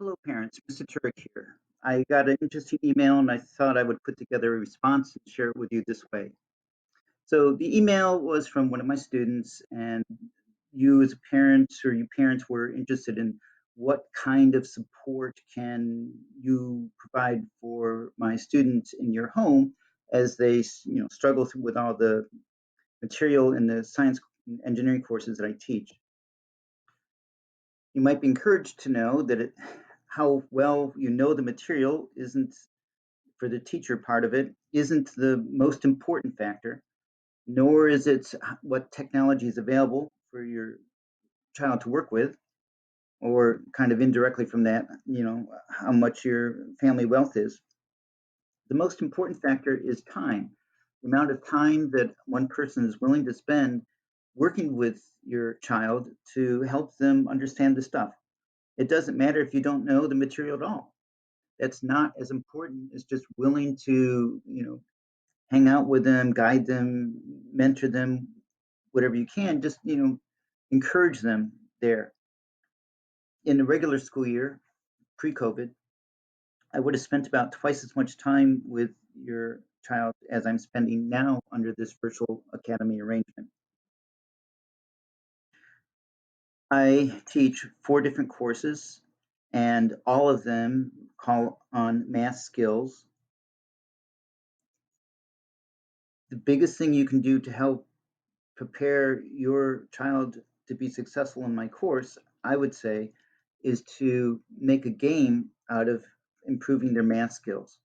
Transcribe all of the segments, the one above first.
Hello, parents. Mr. Turek here. I got an interesting email and I thought I would put together a response and share it with you this way. So, the email was from one of my students, and you, as a parent, or you parents, were interested in what kind of support can you provide for my students in your home as they, struggle with all the material in the science and engineering courses that I teach. You might be encouraged to know that how well you know the material isn't, for the teacher part of it, isn't the most important factor, nor is it what technology is available for your child to work with, or kind of indirectly from that, how much your family wealth is. The most important factor is time, the amount of time that one person is willing to spend working with your child to help them understand the stuff. It doesn't matter if you don't know the material at all. That's not as important as just willing to, hang out with them, guide them, mentor them, whatever you can. Just, encourage them there. In a regular school year, pre-COVID, I would have spent about twice as much time with your child as I'm spending now under this virtual academy arrangement. I teach 4 different courses, and all of them call on math skills. The biggest thing you can do to help prepare your child to be successful in my course, I would say, is to make a game out of improving their math skills.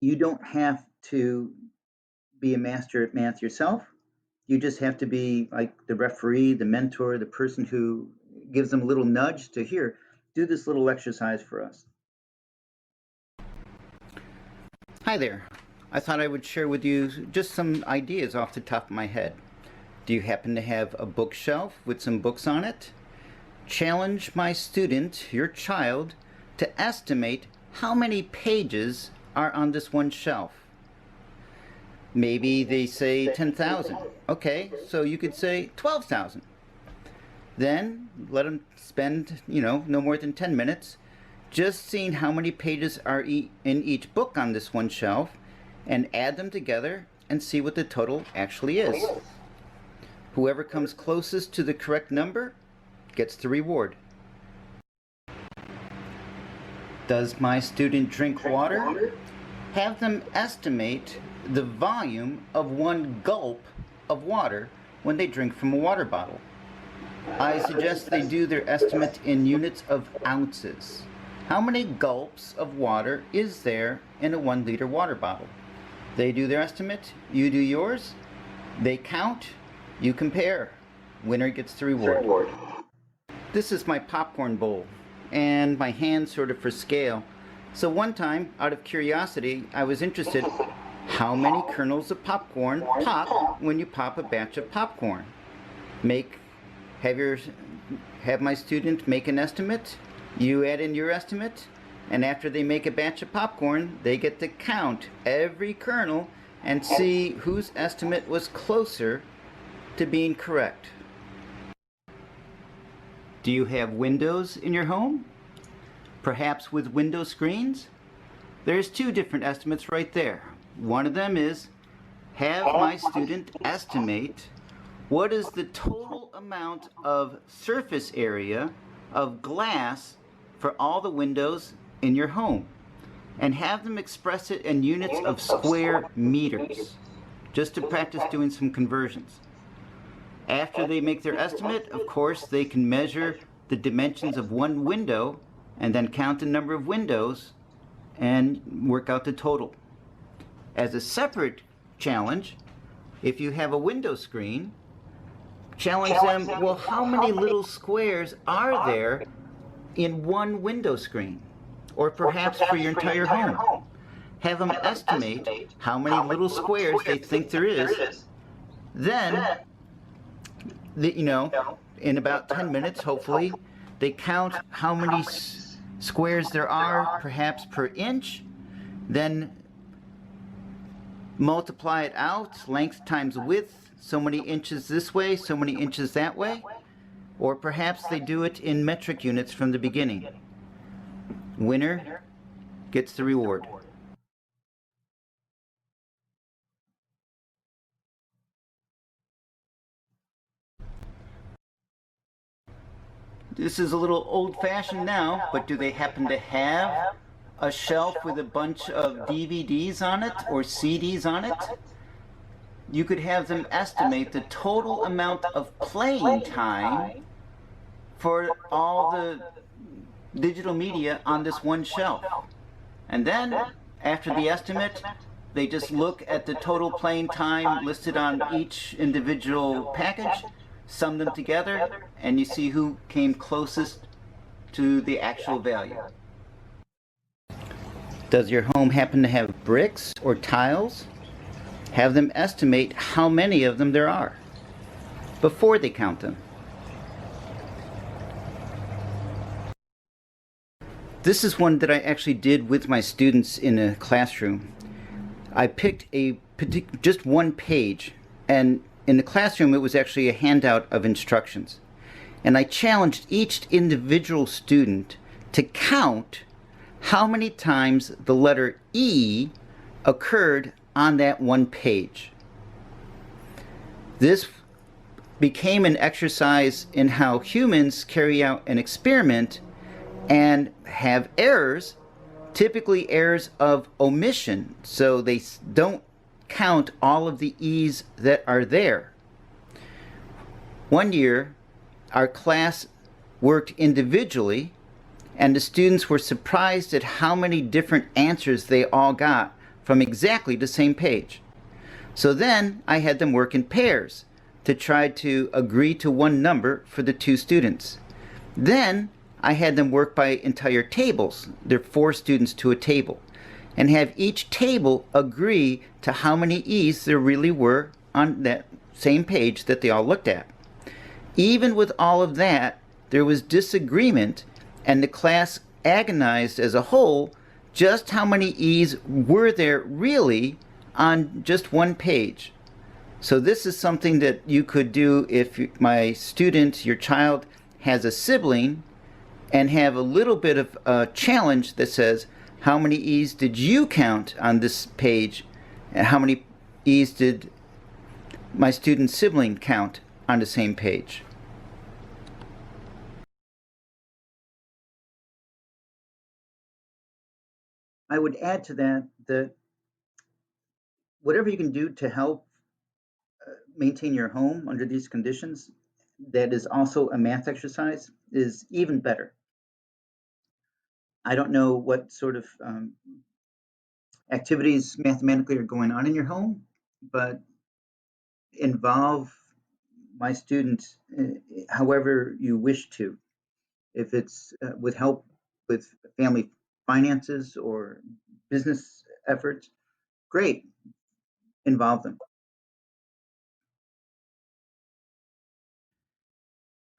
You don't have to be a master at math yourself. You just have to be like the referee, the mentor, the person who gives them a little nudge to here, do this little exercise for us. Hi there. I thought I would share with you just some ideas off the top of my head. Do you happen to have a bookshelf with some books on it? Challenge my student, your child, to estimate how many pages are on this one shelf. Maybe they say 10,000. Okay, so you could say 12,000. Then let them spend, no more than 10 minutes just seeing how many pages are in each book on this one shelf, and add them together and see what the total actually is. Whoever comes closest to the correct number gets the reward. Does my student drink water? Have them estimate the volume of one gulp of water when they drink from a water bottle. I suggest they do their estimate in units of ounces. How many gulps of water is there in a 1-liter water bottle? They do their estimate, you do yours. They count, you compare. Winner gets the reward. This is my popcorn bowl, and my hand sort of for scale. So one time, out of curiosity, I was interested, how many kernels of popcorn pop when you pop a batch of popcorn? Have my student make an estimate, you add in your estimate, and after they make a batch of popcorn, they get to count every kernel and see whose estimate was closer to being correct. Do you have windows in your home? Perhaps with window screens? There's 2 different estimates right there. One of them is, have my student estimate what is the total amount of surface area of glass for all the windows in your home, and have them express it in units of square meters, just to practice doing some conversions. After they make their estimate, of course, they can measure the dimensions of one window and then count the number of windows and work out the total. As a separate challenge, if you have a window screen, challenge them, well, how many little squares are there in one window screen? Or perhaps for your entire home. Have them estimate how many little squares they think there is. Then, in about 10 minutes, hopefully, they count how many squares there are, perhaps per inch, then multiply it out, length times width, so many inches this way, so many inches that way, Or perhaps they do it in metric units from the beginning. Winner gets the reward. This is a little old-fashioned now, but do they happen to have a shelf with a bunch of DVDs on it or CDs on it? You could have them estimate the total amount of playing time for all the digital media on this one shelf. And then, after the estimate, they just look at the total playing time listed on each individual package, sum them together, and you see who came closest to the actual value. Does your home happen to have bricks or tiles? Have them estimate how many of them there are before they count them. This is one that I actually did with my students in a classroom. I picked just one page, and in the classroom it was actually a handout of instructions. And I challenged each individual student to count how many times the letter E occurred on that one page. This became an exercise in how humans carry out an experiment and have errors, typically errors of omission, so they don't count all of the E's that are there. One year, our class worked individually, and the students were surprised at how many different answers they all got from exactly the same page. So then I had them work in pairs to try to agree to one number for the two students. Then I had them work by entire tables. There are 4 students to a table, and have each table agree to how many E's there really were on that same page that they all looked at. Even with all of that, there was disagreement, and the class agonized as a whole just how many E's were there really on just one page. So this is something that you could do if my student, your child, has a sibling, and have a little bit of a challenge that says, how many E's did you count on this page, and how many E's did my student's sibling count on the same page? I would add to that whatever you can do to help maintain your home under these conditions, that is also a math exercise, is even better. I don't know what sort of activities mathematically are going on in your home, but involve my students however you wish to. If it's with help with family finances or business efforts, great, involve them.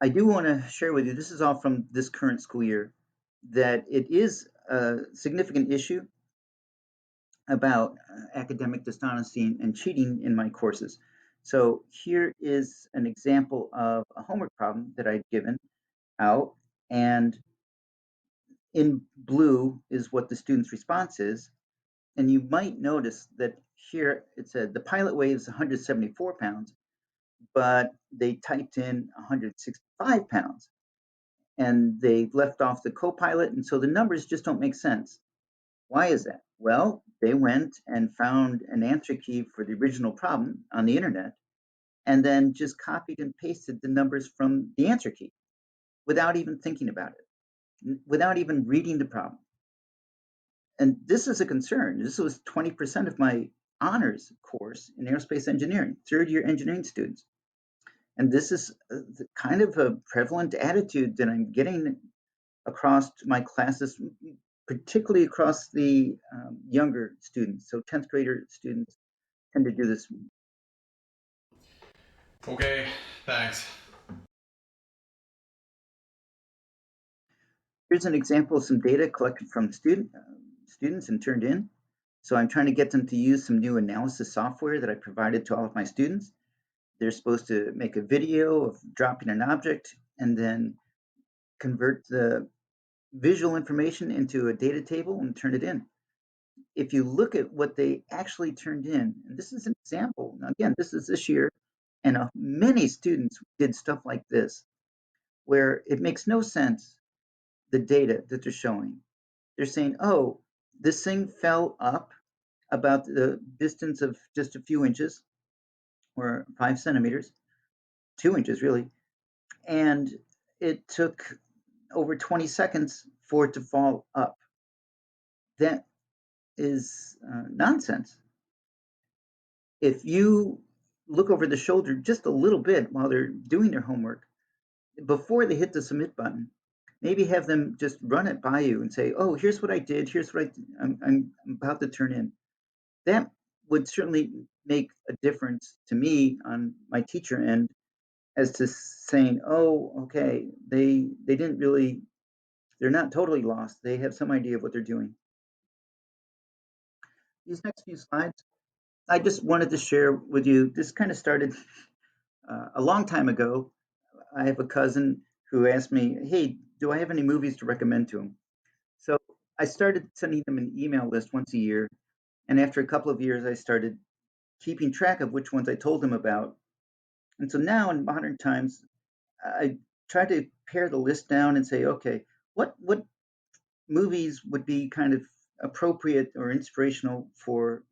I do want to share with you, this is all from this current school year, that it is a significant issue about academic dishonesty and cheating in my courses. So here is an example of a homework problem that I'd given out, and in blue is what the student's response is. And you might notice that here it said the pilot weighs 174 pounds, but they typed in 165 pounds, and they left off the co-pilot, and so the numbers just don't make sense. Why is that? Well, they went and found an answer key for the original problem on the internet, and then just copied and pasted the numbers from the answer key without even thinking about it, without even reading the problem. And this is a concern. This was 20% of my honors course in aerospace engineering, 3rd-year engineering students. And this is kind of a prevalent attitude that I'm getting across my classes, particularly across the younger students. So 10th grader students tend to do this. Okay, thanks. Here's an example of some data collected from students and turned in. So I'm trying to get them to use some new analysis software that I provided to all of my students. They're supposed to make a video of dropping an object and then convert the visual information into a data table and turn it in. If you look at what they actually turned in, and this is an example, now again, this is this year, and many students did stuff like this, where it makes no sense, the data that they're showing. They're saying, oh, this thing fell up about the distance of just a few inches or 5 centimeters, 2 inches really, and it took over 20 seconds for it to fall up. That is nonsense. If you look over the shoulder just a little bit while they're doing their homework, before they hit the submit button, maybe have them just run it by you and say, oh, here's what I did, here's what I'm about to turn in. That would certainly make a difference to me on my teacher end as to saying, oh, okay, they didn't really, they're not totally lost. They have some idea of what they're doing. These next few slides, I just wanted to share with you. This kind of started a long time ago. I have a cousin who asked me, hey, do I have any movies to recommend to him? So I started sending them an email list once a year. And after a couple of years, I started keeping track of which ones I told him about. And so now in modern times, I try to pare the list down and say, okay, what movies would be kind of appropriate or inspirational for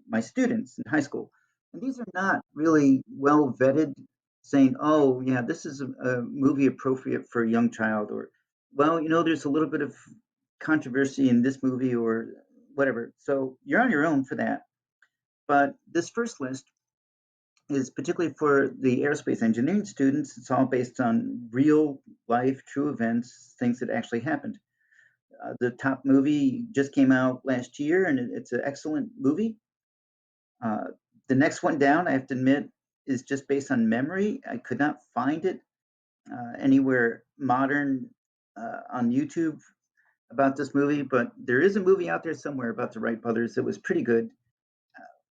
my students in high school. And these are not really well vetted, saying, oh, yeah, this is a movie appropriate for a young child, or, well, there's a little bit of controversy in this movie, or whatever. So you're on your own for that. But this first list is particularly for the aerospace engineering students. It's all based on real life, true events, things that actually happened. The top movie just came out last year, and it's an excellent movie. Uh, the next one down, I have to admit, is just based on memory. I could not find it anywhere modern on YouTube about this movie, but there is a movie out there somewhere about the Wright brothers that was pretty good.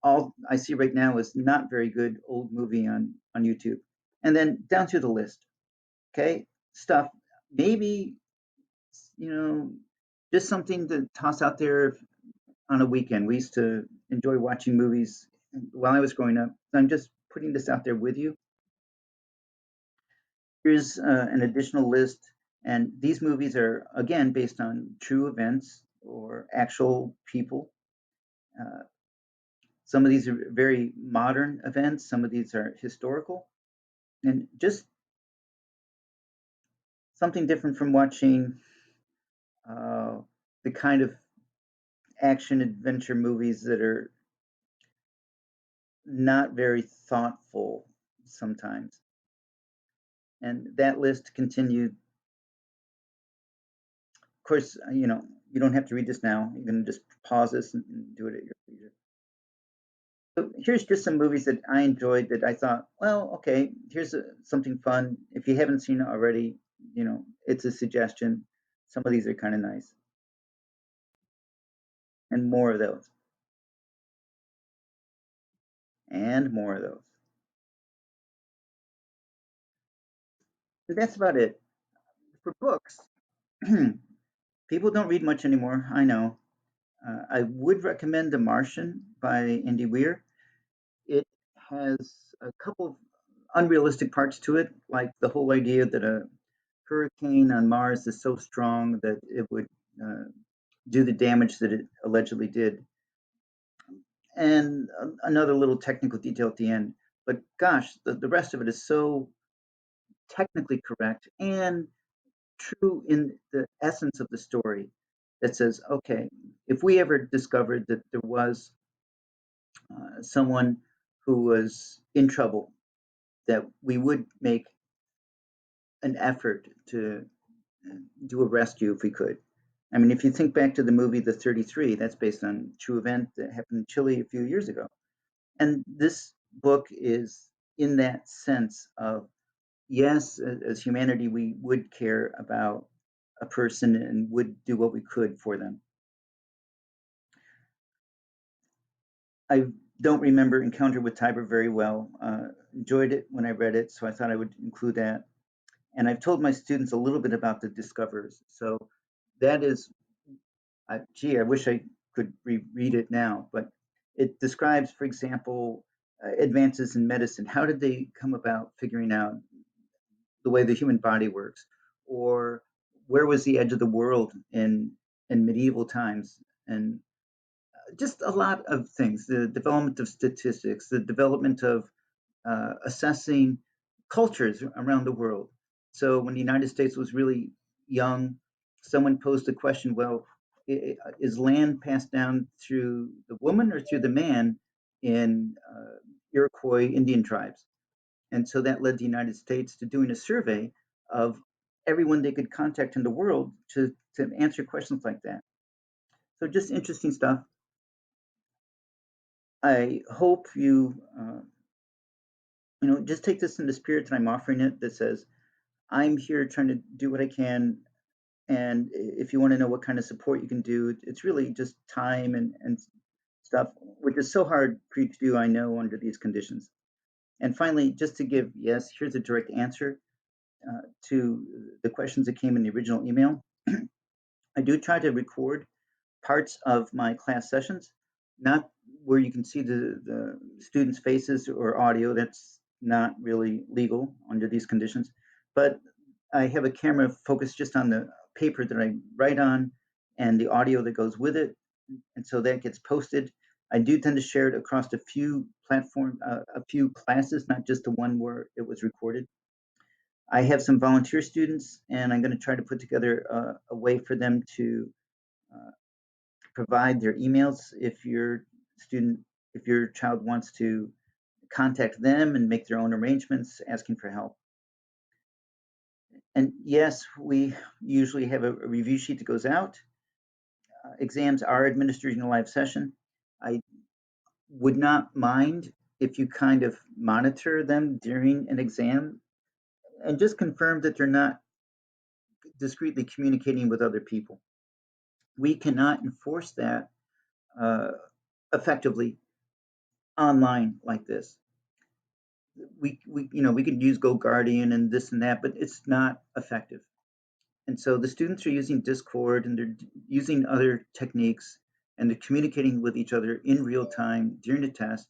All I see right now is not very good old movie on YouTube. And then down through the list, okay, stuff maybe you know just something to toss out there on a weekend. We used to enjoy watching movies while I was growing up. I'm just putting this out there with you. Here's an additional list, and these movies are again based on true events or actual people. Uh, some of these are very modern events, some of these are historical, and just something different from watching uh, the kind of action adventure movies that are not very thoughtful sometimes. And that list continued. Of course, you don't have to read this now. You can just pause this and do it at your leisure. So here's just some movies that I enjoyed that I thought, well, okay, here's something fun. If you haven't seen it already, it's a suggestion. Some of these are kind of nice, and more of those, and more of those. So that's about it. For books, people don't read much anymore, I know. I would recommend The Martian by Andy Weir. It has a couple of unrealistic parts to it, like the whole idea that a hurricane on Mars is so strong that it would uh, do the damage that it allegedly did. And another little technical detail at the end. But gosh, the rest of it is so technically correct and true in the essence of the story that says, okay, if we ever discovered that there was someone who was in trouble, that we would make an effort to do a rescue if we could. I mean, if you think back to the movie The 33, that's based on a true event that happened in Chile a few years ago. And this book is in that sense of, yes, as humanity, we would care about a person and would do what we could for them. I don't remember Encounter with Tiber very well. Enjoyed it when I read it, so I thought I would include that. And I've told my students a little bit about the discoverers. So that is, gee, I wish I could reread it now, but it describes, for example, advances in medicine. How did they come about figuring out the way the human body works? Or where was the edge of the world in medieval times? And just a lot of things, the development of statistics, the development of assessing cultures around the world. So when the United States was really young, someone posed the question, well, is land passed down through the woman or through the man in Iroquois Indian tribes? And so that led the United States to doing a survey of everyone they could contact in the world to answer questions like that. So just interesting stuff. I hope just take this in the spirit that I'm offering it, that says, I'm here trying to do what I can. And if you want to know what kind of support you can do, it's really just time and stuff, which is so hard for you to do, I know, under these conditions. And finally, just to give, yes, here's a direct answer to the questions that came in the original email. I do try to record parts of my class sessions, not where you can see the students' faces or audio. That's not really legal under these conditions. But I have a camera focused just on the paper that I write on and the audio that goes with it. And so that gets posted. I do tend to share it across a few a few classes, not just the one where it was recorded. I have some volunteer students, and I'm going to try to put together a way for them to uh, provide their emails if your child wants to contact them and make their own arrangements asking for help. And yes, we usually have a review sheet that goes out. Exams are administered in a live session. I would not mind if you kind of monitor them during an exam and just confirm that they're not discreetly communicating with other people. We cannot enforce that uh, effectively online like this. We could use Go Guardian and this and that, but it's not effective. And so the students are using Discord and they're using other techniques and they're communicating with each other in real time during the test.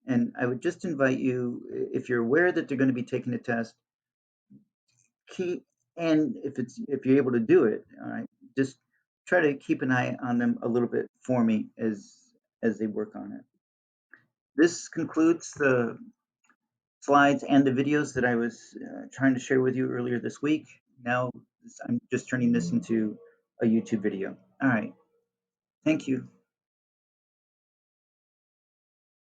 And I would just invite you, if you're aware that they're going to be taking a test, keep and if you're able to do it, all right, just try to keep an eye on them a little bit for me as they work on it. This concludes the slides and the videos that I was trying to share with you earlier this week. Now I'm just turning this into a YouTube video. All right. Thank you.